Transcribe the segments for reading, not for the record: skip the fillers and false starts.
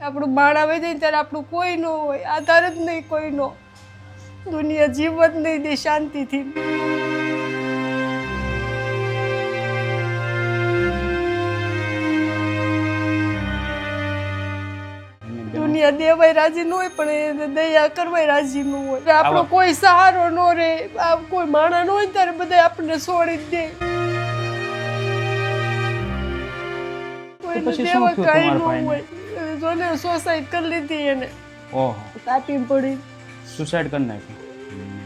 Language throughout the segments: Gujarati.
આપણું બાળ આવે જાય ત્યારે આપણું કોઈ ન હોય, આધાર જ નહીં કોઈનો, દુનિયા જીવત નહીં દે શાંતિથી. દુનિયા દેવાય રાજી ન હોય પણ એ દયા કરવાય રાજી ન હોય. આપણો કોઈ સહારો ન રહે, કોઈ માણા ન હોય ત્યારે બધા આપણને છોડી જ દે. કોઈ દેવા કઈ ન હોય. જોને સુસાઈડ કરી લીધી એને. ઓહો, કાપી પડી, સુસાઈડ કરી નાખી.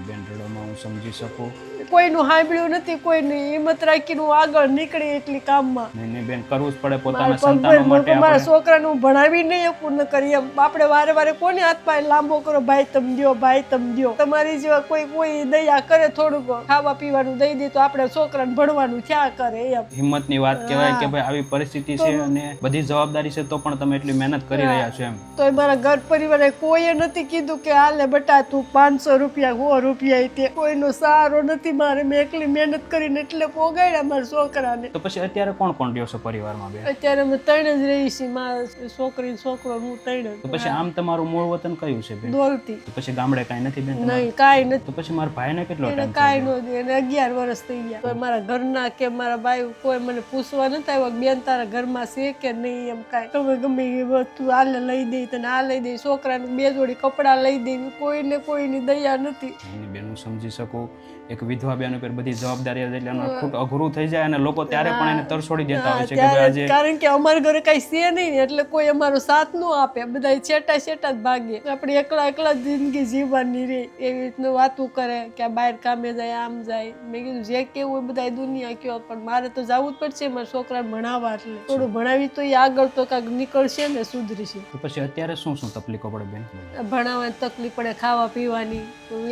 બેન રડોમાં હું સમજી શકું. કોઈનું સાંભળ્યું નથી, કોઈની હિંમત રાખીને હું આગળ નીકળી એટલી કામમાં. નહીં બેન, કરવું જ પડે પોતાના સંતાનો માટે. મારા છોકરાને હું ભણાવી નહીં પૂર્ણ કરી એમ. આપણે વારે વારે કોને હાથ પાય લાંબો કરો, ભાઈ તમ દ્યો, ભાઈ તમ દ્યો. તમારી જેવા કોઈ દયા કરે, થોડુંક ખાવા પીવાનું દઈ દે તો આપણે છોકરાને ભણવાનું થયા કરે એમ. હિંમતની વાત કહેવાય કે ભાઈ આવી પરિસ્થિતિ છે અને બધી જવાબદારી છે તો પણ તમે એટલી મહેનત કરી રહ્યા છો એમ. તો મારા ઘર પરિવારે કોઈએ નથી કીધું કે હાલે બટા તું 500 રૂપિયા 100 રૂપિયા તે કોઈનો સહારો નથી. મારે મેં એકલી મહેનત કરીને એટલે પોગાડ્યા મારા છોકરાને. તો પછી અત્યારે કોણ કોણ રહ્યો છો પરિવારમાં બેન? અત્યારે અમે 3 જ રહી છીએ, મારા છોકરી છોકરો હું 3 જ. તો પછી આમ તમારું મૂળ વતન કયું છે બેન? દોલતી. તો પછી ગામડે કાંઈ નથી બેન? નહીં, કાંઈ નથી. તો પછી મારા ભાઈને કેટલો ટાઈમ કાંઈ નહોતું, એને 11 વર્ષ થઈ ગયા. તો મારા ઘરના કે મારા ભાઈ કોઈ મને પૂછવા નથી આવ્યા બેન તારા ઘરમાં છે કે નહીં એમ. કાંઈ ગમે એ વસ્તુ હાલે લઈ દે, તને આ લઈ દે, છોકરાને 2 જોડી કપડાં લઈ દે, કોઈને કોઈની દયા નથી. બેન હું સમજી શકું, એક વિધવા બેન ઉપર બધી જવાબદારી એટલે ખૂબ અઘરું થઈ જાય અને લોકો ત્યારે પણ એને તરછોડી દેતા હોય છે કે આજે, કારણ કે અમારા ઘરે કઈ છે નહીં એટલે કોઈ અમારો સાથ ન આપે, બધા છેટા છેટા જ ભાગે. આપણે એકલા જિંદગી જીવવાની રહે એવી રીતનું વાતું કરે કે આ બહાર કામે જાય, આમ જાય. મેં કીધું જે કેવું હોય બધા દુનિયા કયો, પણ મારે તો જવું જ પડશે મારા છોકરાને ભણાવવા. એટલે થોડું ભણાવી તો એ આગળ તો કાંઈક નીકળશે ને સુધરશે. તો પછી અત્યારે શું તકલીફો પડે બેન? ભણાવવાની તકલીફ પડે, ખાવા પીવાની.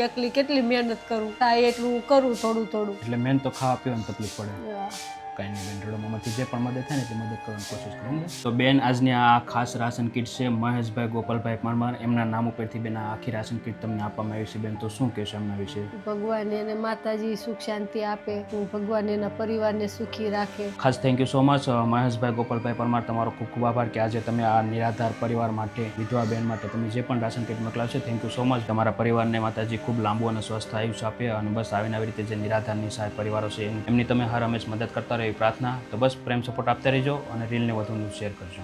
એકલી કેટલી મહેનત કરું, થાય એટલું કરું થોડું થોડું. એટલે મેન તો ખાવા પીવાની તકલીફ પડે. કાંઈ નહીં બેન, રડોમાંથી જે પણ મદદ થાય ને એટલી મદદ કરવાની કોશિશ કરું. તો બેન આજની આ ખાસ રાશન કીટ છે મહેશભાઈ ગોપાલભાઈ પરમાર, એમના નામ ઉપરથી બેન આ આખી રાશન કીટ તમને આપવામાં આવી છે. બેન તો શું કહેશો એમના વિશે? ભગવાન એને માતાજી સુખ શાંતિ આપે, ભગવાન એના પરિવારને સુખી રાખે. ખાસ થેન્ક યુ સો મચ મહેશભાઈ ગોપાલભાઈ પરમાર, તમારો ખૂબ ખૂબ આભાર કે આજે તમે આ નિરાધાર પરિવાર માટે, વિધવા બેન માટે તમે જે પણ રાશન કીટ મોકલાવશો. Thank you so much. તમારા પરિવારને માતાજી ખૂબ લાંબુ અને સ્વસ્થ આયુષ્ય આપે અને બસ આવીને આવી રીતે જે નિરાધાર નિસહાય પરિવારો છે એમની તમે હર હંમેશ મદદ કરતા રહો એવી પ્રાર્થના. તો બસ પ્રેમ સપોર્ટ આપતા રહેજો અને રીલને વધુ શેર કરજો.